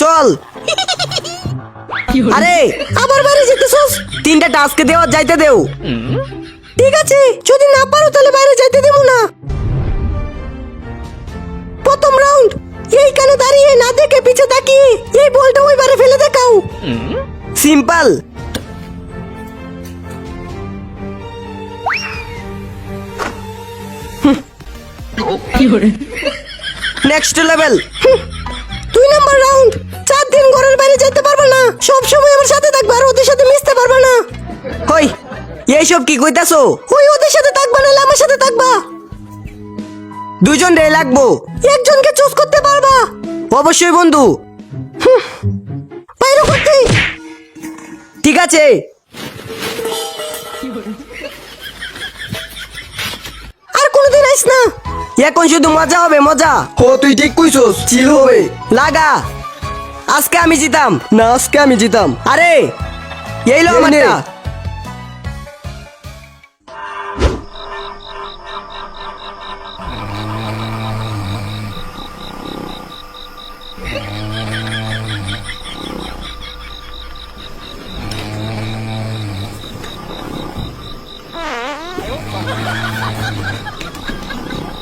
চল। আরে আবার বাড়ি যেতেছস? 3টা টাস্ক দেওয়া যাইতে দেও। ঠিক আছে, যদি না পারো তাহলে বাইরে যাইতে দেব না। প্রথম রাউন্ড, এইখানে দাঁড়িয়ে না দেখে পিছে তাকিয়ে এই বলটা ওই বারে ফেলে দেখাও। Simple. Next level. 2 number round, 4 দিন ঘরের বাইরে যেতে পারবে না, সব সময় আমার সাথে থাকবে আর ওদের সাথে মিশতে পারবে না। কই এইসব কি কইতাছো? ওই ওদের সাথে থাকবা না, আমার সাথে থাকবা। 2 জন রে লাগবো, একজনকে চুজ করতে পারবা। অবশ্যই বন্ধু। বাইরে করতে। ঠিক আছে। আর কোনোদিন আইস না। এখন শুধু মজা হবে, মজা। ও তুই ঠিক কইছস, চিল হবে। লাগা। আজকে আমি জিতাম। না, আজকে আমি জিতাম। আরে এই লো এই নে। আমারটা।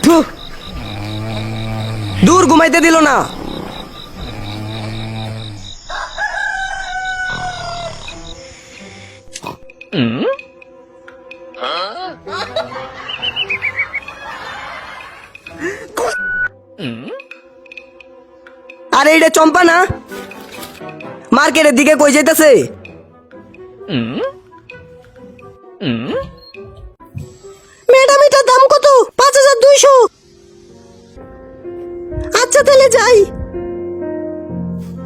ধুর, দূর ঘুমাইতে দিল না। আরে এটা চম্পা না? মার্কেটের দিকে কই যাইতেছে? ম্যাডাম এটার দাম কত? 5200। আচ্ছা তাহলে যাই।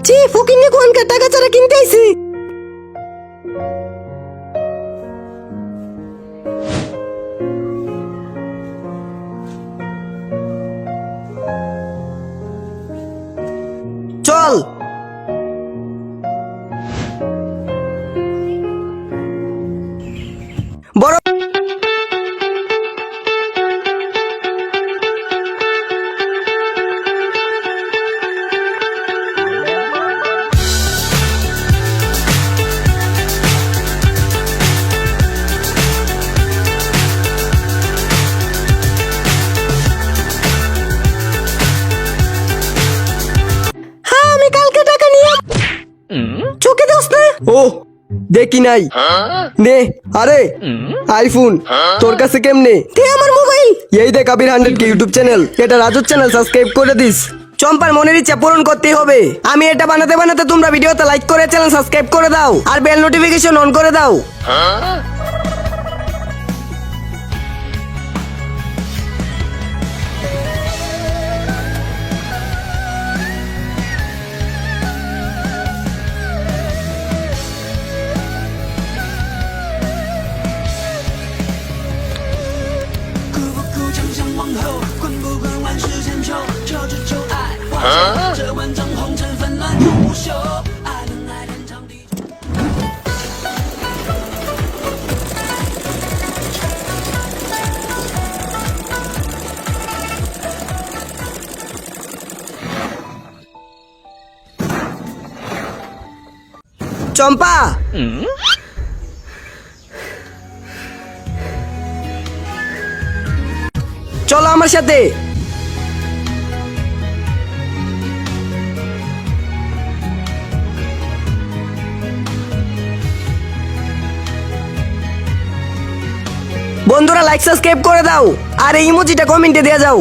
জি ফকিন্নি কোনকার টাকা ছাড়া কিনতে আইছি। চল। বড় হ্যাঁ আমি কালকে টাকা নিয়ে চোখে দোস না। ও দেখি নাই। নে। আরে আইফোন তোর কাছে কেমনে? দে আমার মোবাইল। এই দেখ আবির 100 কে ইউটিউব চ্যানেল, এটা রাজুর চ্যানেল, সাবস্ক্রাইব করে দিস। চম্পার মনের ইচ্ছা পূরণ করতেই হবে। আমি এটা বানাতে বানাতে তোমরা ভিডিওতে লাইক করে চ্যানেল সাবস্ক্রাইব করে দাও আর বেল নোটিফিকেশন অন করে দাও।顾不顾将相往后，困不困万世千秋，求只求爱，化成这万丈红尘纷乱永不休，爱能爱天长地久。চম্পা চলো আমার সাথে। বন্ধুরা লাইক সাবস্ক্রাইব করে দাও আর এই ইমোজিটা কমেন্টে দিয়ে যাও।